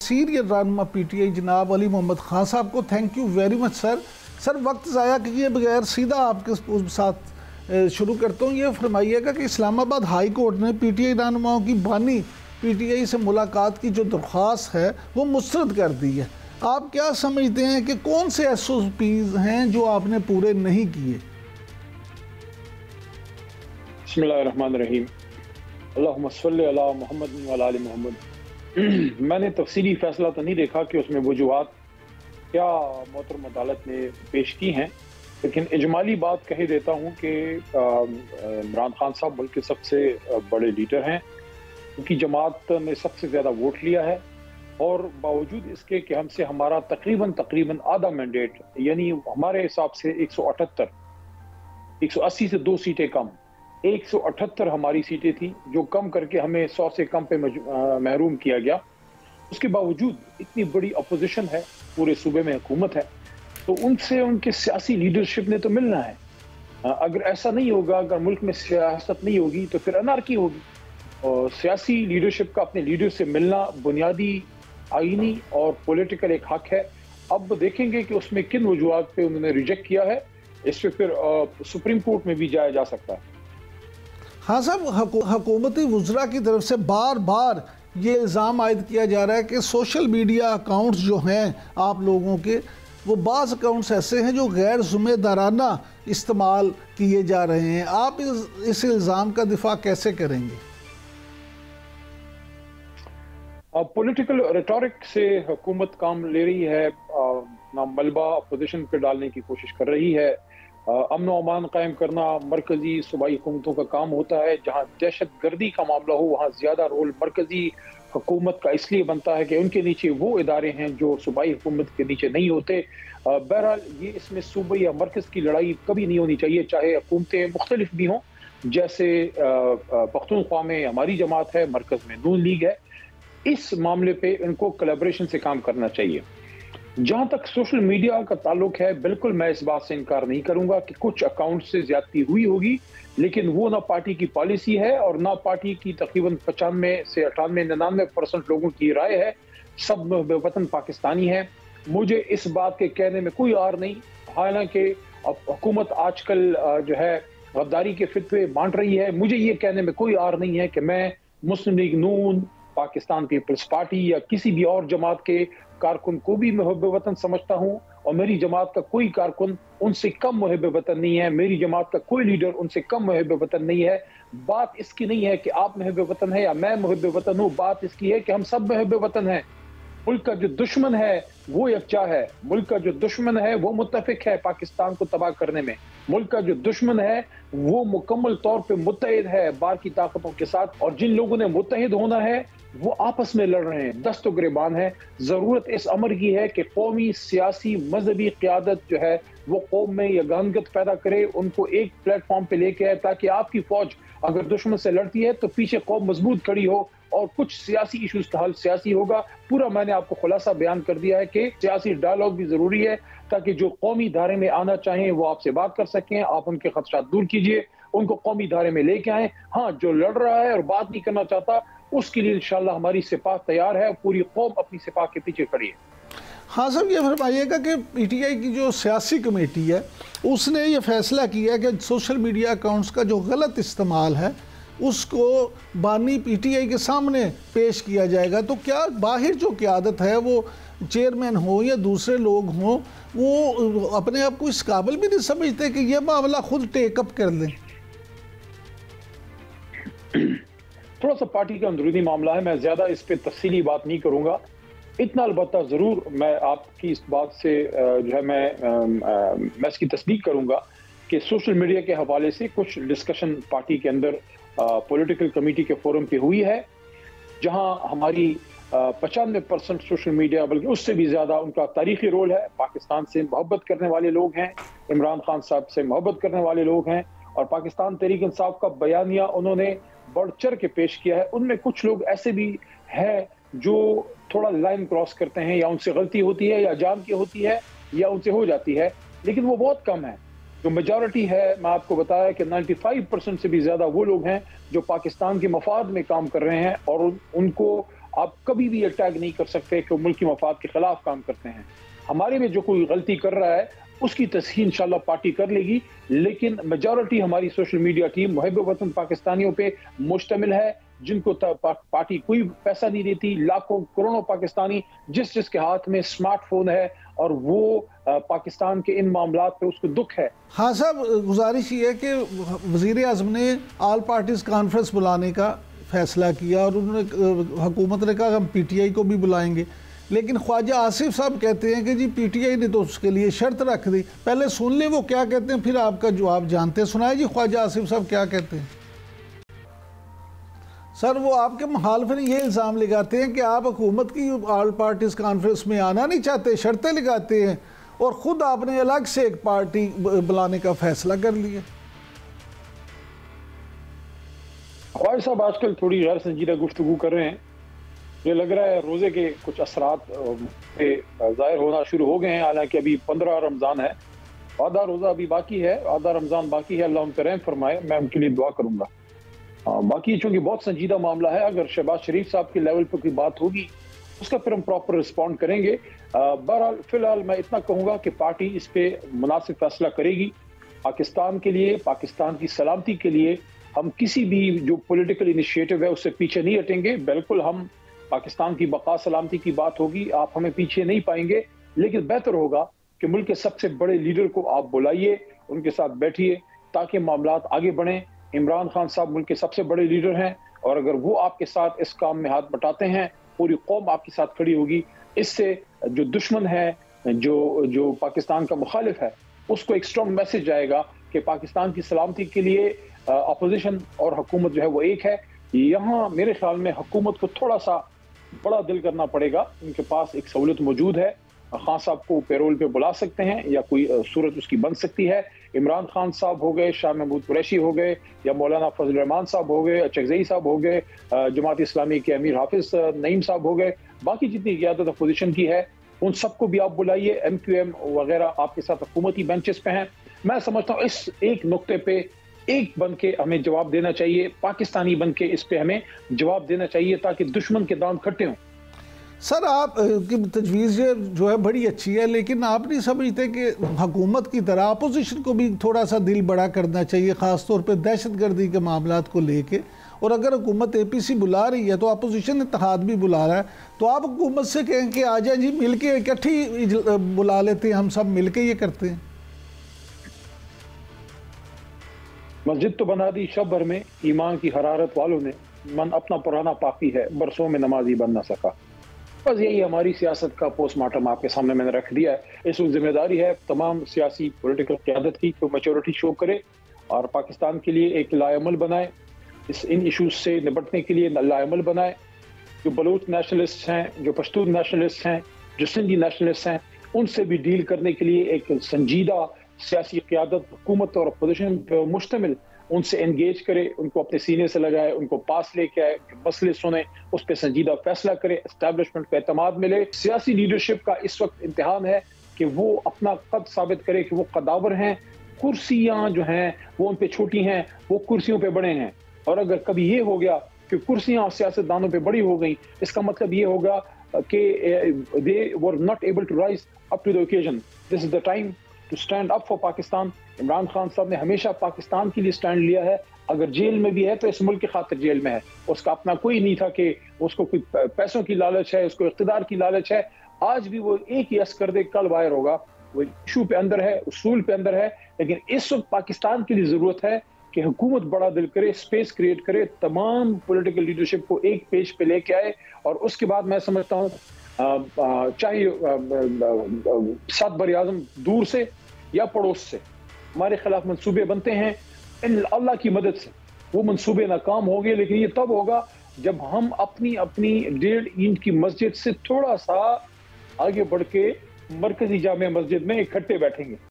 Senior رہنما P T I جناب علی محمد خان صاحب کو تھینک یو ویری مچ سر وقت ضائع کیے بغیر سیدھا آپ کے ساتھ شروع کرتا ہوں. یہ فرمائیے گا کہ اسلام آباد ہائی کورٹ نے پی ٹی آئی رہنماؤں کی بانی پی ٹی آئی سے ملاقات کی جو درخواست ہے وہ مسترد کر دی ہے. آپ کیا سمجھتے ہیں کہ کون سے ایس او پیز ہیں جو آپ نے پورے نہیں کیے؟ بسم اللہ الرحمن الرحیم. اللہم صلی علی محمد وعلی آل محمد. میں نے تفصیلی فیصلہ تو نہیں دیکھا کہ اس میں وجوہات کیا محترم عدالت نے پیش کی ہیں، لیکن اجمالی بات کہہ دیتا ہوں کہ عمران خان صاحب ملک کے سب سے بڑے لیڈر ہیں، ان کی جماعت نے سب سے زیادہ ووٹ لیا ہے، اور باوجود اس کے کہ ہم سے ہمارا تقریباً آدھا مینڈیٹ، یعنی ہمارے حساب سے 178، 180 سے 2 سیٹیں کم، 178 ہماری سیٹیں تھیں جو کم کر کے ہمیں 100 سے کم پہ محروم کیا گیا. اس کے باوجود اتنی بڑی اپوزیشن ہے، پورے صوبے میں حکومت ہے، تو ان سے ان کے سیاسی لیڈرشپ نے تو ملنا ہے. اگر ایسا نہیں ہوگا، اگر ملک میں سیاست نہیں ہوگی تو پھر انارکی ہوگی. اور سیاسی لیڈرشپ کا اپنے لیڈر سے ملنا بنیادی آئینی اور پولیٹیکل ایک حق ہے. اب دیکھیں گے کہ اس میں کن وجوہات پہ انہوں نے ریجیکٹ کیا ہے. اس پہ پھر سپریم کورٹ میں بھی جایا جا سکتا ہے. ہاں صاحب، حکومتی وزراء کی طرف سے بار بار یہ الزام عائد کیا جا رہا ہے کہ سوشل میڈیا اکاؤنٹس جو ہیں آپ لوگوں کے، وہ بعض اکاؤنٹس ایسے ہیں جو غیر ذمہ دارانہ استعمال کیے جا رہے ہیں. آپ اس الزام کا دفاع کیسے کریں گے؟ پولیٹیکل ریٹورک سے حکومت کام لے رہی ہے، ملبہ اپوزیشن پہ ڈالنے کی کوشش کر رہی ہے. امن و امان قائم کرنا مرکزی صوبائی حکومتوں کا کام ہوتا ہے. جہاں دہشت گردی کا معاملہ ہو وہاں زیادہ رول مرکزی حکومت کا اس لیے بنتا ہے کہ ان کے نیچے وہ ادارے ہیں جو صوبائی حکومت کے نیچے نہیں ہوتے. بہرحال یہ اس میں صوبے یا مرکز کی لڑائی کبھی نہیں ہونی چاہیے، چاہے حکومتیں مختلف بھی ہوں. جیسے پختونخوا میں ہماری جماعت ہے، مرکز میں نون لیگ ہے. اس معاملے پہ ان کو کولیبریشن سے کام کرنا چاہیے. جہاں تک سوشل میڈیا کا تعلق ہے، بالکل میں اس بات سے انکار نہیں کروں گا کہ کچھ اکاؤنٹ سے زیادتی ہوئی ہوگی، لیکن وہ نہ پارٹی کی پالیسی ہے اور نہ پارٹی کی تقریباً 95 سے 98 99% لوگوں کی رائے ہے. سب وطن پاکستانی ہیں. مجھے اس بات کے کہنے میں کوئی عار نہیں. حالانکہ حکومت آج کل جو ہے غداری کے فتوے بانٹ رہی ہے، مجھے یہ کہنے میں کوئی عار نہیں ہے کہ میں مسلم لیگ نون، پاکستان پیپلز پارٹی یا کسی بھی اور جماعت کے کارکن کو بھی محب وطن سمجھتا ہوں، اور میری جماعت کا کوئی کارکن ان سے کم محب وطن نہیں ہے. میری جماعت کا کوئی لیڈر ان سے کم محب وطن نہیں ہے. بات اس کی نہیں ہے کہ آپ محب وطن ہیں یا میں محب وطن ہوں، بات اس کی ہے کہ ہم سب محب وطن ہیں. ملک کا جو دشمن ہے وہ یکجا ہے. ملک کا جو دشمن ہے وہ متفق ہے پاکستان کو تباہ کرنے میں. ملک کا جو دشمن ہے وہ مکمل طور پہ متحد ہے باہر کی طاقتوں کے ساتھ، اور جن لوگوں نے متحد ہونا ہے وہ آپس میں لڑ رہے ہیں، دست و گریبان ہے. ضرورت اس امر کی ہے کہ قومی سیاسی مذہبی قیادت جو ہے وہ قوم میں یگانگت پیدا کرے، ان کو ایک پلیٹ فارم پہ لے کے آئے، تاکہ آپ کی فوج اگر دشمن سے لڑتی ہے تو پیچھے قوم مضبوط کھڑی ہو اور کچھ سیاسی ایشوز کا حل سیاسی ہوگا. پورا میں نے آپ کو خلاصہ بیان کر دیا ہے کہ سیاسی ڈائلاگ بھی ضروری ہے تاکہ جو قومی دھارے میں آنا چاہیں وہ آپ سے بات کر سکیں. آپ ان کے خدشات دور کیجئے، ان کو قومی دھارے میں لے کے آئیں. ہاں، جو لڑ رہا ہے اور بات نہیں کرنا چاہتا اس کے لیے انشاءاللہ ہماری سپاہ تیار ہے، پوری قوم اپنی سپاہ کے پیچھے کھڑی ہے. ہاں صاحب، یہ فرمائیے گا کہ پی ٹی آئی کی جو سیاسی کمیٹی ہے اس نے یہ فیصلہ کیا ہے کہ سوشل میڈیا اکاؤنٹس کا جو غلط استعمال ہے اس کو بانی پی ٹی آئی کے سامنے پیش کیا جائے گا. تو کیا باہر جو قیادت ہے، وہ چیئرمین ہوں یا دوسرے لوگ ہوں، وہ اپنے آپ کو اس قابل بھی نہیں سمجھتے کہ یہ معاملہ خود ٹیک اپ کر لیں؟ تھوڑا سا پارٹی کا اندرونی معاملہ ہے، میں زیادہ اس پہ تفصیلی بات نہیں کروں گا. اتنا البتہ ضرور میں آپ کی اس بات سے جو ہے میں اس کی تصدیق کروں گا کہ سوشل میڈیا کے حوالے سے کچھ ڈسکشن پارٹی کے اندر پولیٹیکل کمیٹی کے فورم پہ ہوئی ہے، جہاں ہماری 95% سوشل میڈیا، بلکہ اس سے بھی زیادہ ان کا تاریخی رول ہے. پاکستان سے محبت کرنے والے لوگ ہیں، عمران خان صاحب سے محبت کرنے والے لوگ ہیں، اور پاکستان تحریک انصاف کا بیانیہ انہوں نے بڑھ چڑھ کے پیش کیا ہے. ان میں کچھ لوگ ایسے بھی ہیں جو تھوڑا لائن کراس کرتے ہیں، یا ان سے غلطی ہوتی ہے یا جان کی ہوتی ہے یا ان سے ہو جاتی ہے، لیکن وہ بہت کم ہے. جو میجورٹی ہے، میں آپ کو بتایا کہ 95% سے بھی زیادہ وہ لوگ ہیں جو پاکستان کے مفاد میں کام کر رہے ہیں، اور ان کو آپ کبھی بھی اٹیک نہیں کر سکتے کہ ملکی مفاد کے خلاف کام کرتے ہیں. ہمارے میں جو کوئی غلطی کر رہا ہے اس کی تصحیح انشاءاللہ پارٹی کر لے گی، لیکن میجورٹی ہماری سوشل میڈیا ٹیم محب وطن پاکستانیوں پہ مشتمل ہے، جن کو پارٹی کوئی پیسہ نہیں دیتی. لاکھوں کروڑوں پاکستانی جس کے ہاتھ میں اسمارٹ فون ہے اور وہ پاکستان کے ان معاملات پہ اس کو دکھ ہے. ہاں صاحب، گزارش یہ ہے کہ وزیر اعظم نے آل پارٹیز کانفرنس بلانے کا فیصلہ کیا اور انہوں نے حکومت نے کہا ہم پی ٹی آئی کو بھی بلائیں گے، لیکن خواجہ آصف صاحب کہتے ہیں کہ جی پی ٹی آئی نے تو اس کے لیے شرط رکھ دی. پہلے سن لیں وہ کیا کہتے ہیں، پھر آپ کا جواب جانتے ہیں. سنائے جی خواجہ آصف صاحب کیا کہتے ہیں. سر وہ آپ کے مخالف نے یہ الزام لگاتے ہیں کہ آپ حکومت کی آل پارٹیز کانفرنس میں آنا نہیں چاہتے، شرطیں لگاتے ہیں، اور خود آپ نے الگ سے ایک پارٹی بلانے کا فیصلہ کر لیا. خواجہ صاحب آج کل تھوڑی غیر سنجیدہ گفتگو کر رہے ہیں. یہ لگ رہا ہے روزے کے کچھ اثرات ظاہر ہونا شروع ہو گئے ہیں، حالانکہ ابھی 15 رمضان ہے، آدھا روزہ ابھی باقی ہے، آدھا رمضان باقی ہے. اللہ ان پہ رحم فرمائے، میں ان کے لیے دعا کروں گا. باقی چونکہ بہت سنجیدہ معاملہ ہے، اگر شہباز شریف صاحب کے لیول پہ کوئی بات ہوگی اس کا پھر ہم پراپر رسپونڈ کریں گے. بہرحال فی الحال میں اتنا کہوں گا کہ پارٹی اس پہ مناسب فیصلہ کرے گی. پاکستان کے لیے، پاکستان کی سلامتی کے لیے ہم کسی بھی جو پولیٹیکل انیشیٹو ہے اس سے پیچھے نہیں ہٹیں گے. بالکل ہم پاکستان کی بقا سلامتی کی بات ہوگی، آپ ہمیں پیچھے نہیں پائیں گے، لیکن بہتر ہوگا کہ ملک کے سب سے بڑے لیڈر کو آپ بلائیے، ان کے ساتھ بیٹھیے تاکہ معاملات آگے بڑھیں. عمران خان صاحب ملک کے سب سے بڑے لیڈر ہیں، اور اگر وہ آپ کے ساتھ اس کام میں ہاتھ بٹاتے ہیں، پوری قوم آپ کے ساتھ کھڑی ہوگی. اس سے جو دشمن ہے، جو پاکستان کا مخالف ہے، اس کو ایک سٹرونگ میسج جائے گا کہ پاکستان کی سلامتی کے لیے اپوزیشن اور حکومت جو ہے وہ ایک ہے. یہاں میرے خیال میں حکومت کو تھوڑا سا بڑا دل کرنا پڑے گا. ان کے پاس ایک سہولت موجود ہے، خان صاحب کو پیرول پہ بلا سکتے ہیں یا کوئی صورت اس کی بن سکتی ہے. عمران خان صاحب ہو گئے، شاہ محمود قریشی ہو گئے، یا مولانا فضل الرحمان صاحب ہو گئے، اچکزئی صاحب ہو گئے، جماعت اسلامی کے امیر حافظ نعیم صاحب ہو گئے، باقی جتنی قیادت اپوزیشن کی ہے ان سب کو بھی آپ بلائیے. ایم کیو ایم وغیرہ آپ کے ساتھ حکومتی بینچز پہ ہیں. میں سمجھتا ہوں اس ایک نقطے پہ ایک بن کے ہمیں جواب دینا چاہیے، پاکستانی بن کے اس پہ ہمیں جواب دینا چاہیے تاکہ دشمن کے داؤں کھٹے ہوں. سر آپ کی تجویز جو ہے بڑی اچھی ہے، لیکن آپ نہیں سمجھتے کہ حکومت کی طرح اپوزیشن کو بھی تھوڑا سا دل بڑا کرنا چاہیے، خاص طور پہ دہشت گردی کے معاملات کو لے کے؟ اور اگر حکومت اے پی سی بلا رہی ہے تو اپوزیشن اتحاد بھی بلا رہا ہے، تو آپ حکومت سے کہیں کہ آ جائیں جی مل کے اکٹھی بلا لیتے ہیں، ہم سب مل کے یہ کرتے ہیں. مسجد تو بنا دی شب بھر میں، ایمان کی حرارت والوں نے، من اپنا پرانا پاکی ہے، برسوں میں نمازی بن نہ سکا. بس یہی ہماری سیاست کا پوسٹ مارٹم آپ کے سامنے میں نے رکھ دیا ہے. اس وقت ذمہ داری ہے تمام سیاسی پولیٹیکل قیادت کی کہ میچورٹی شو کرے اور پاکستان کے لیے ایک لائعمل بنائے، ان ایشوز سے نپٹنے کے لیے لائعمل بنائے. جو بلوچ نیشنلسٹ ہیں، جو پشتون نیشنلسٹ ہیں، جو سندھی نیشنلسٹ ہیں، ان سے بھی ڈیل کرنے کے لیے ایک سنجیدہ سیاسی قیادت حکومت اور اپوزیشن پہ مشتمل ان سے انگیج کرے، ان کو اپنے سینے سے لگائے، ان کو پاس لے کے آئے، مسئلے سنے، اس پہ سنجیدہ فیصلہ کرے، اسٹیبلشمنٹ کو اعتماد ملے. سیاسی لیڈرشپ کا اس وقت امتحان ہے کہ وہ اپنا قد ثابت کرے کہ وہ قداور ہیں. کرسیاں جو ہیں وہ ان پہ چھوٹی ہیں، وہ کرسیوں پہ بڑے ہیں. اور اگر کبھی یہ ہو گیا کہ کرسیاں سیاست دانوں پہ بڑی ہو گئیں، اس کا مطلب یہ ہوگا کہ they were not able to rise up to the occasion. This is the time to stand up for Pakistan. Imran Khan صاحب نے ہمیشہ پاکستان کے لیے سٹینڈ لیا ہے. اگر جیل میں بھی ہے تو اس ملک کی خاطر جیل میں ہے. اس کا اپنا کوئی نہیں تھا کہ اس کو کوئی پیسوں کی لالچ ہے، اس کو اقتدار کی لالچ ہے. آج بھی وہ ایک ہی کر دے، کل باہر ہوگا. وہ ایشو پہ اندر ہے، اصول پہ اندر ہے. لیکن اس وقت پاکستان کے لیے ضرورت ہے کہ حکومت بڑا دل کرے، سپیس کریٹ کرے، تمام پولیٹیکل لیڈرشپ کو ایک پیج پہ لے کے آئے. اور اس کے بعد میں سمجھتا ہوں چاہے 7 بر اعظم دور سے یا پڑوس سے ہمارے خلاف منصوبے بنتے ہیں، ان اللہ کی مدد سے وہ منصوبے ناکام ہوں گے. لیکن یہ تب ہوگا جب ہم اپنی 1.5 اینٹ کی مسجد سے تھوڑا سا آگے بڑھ کے مرکزی جامع مسجد میں اکٹھے بیٹھیں گے.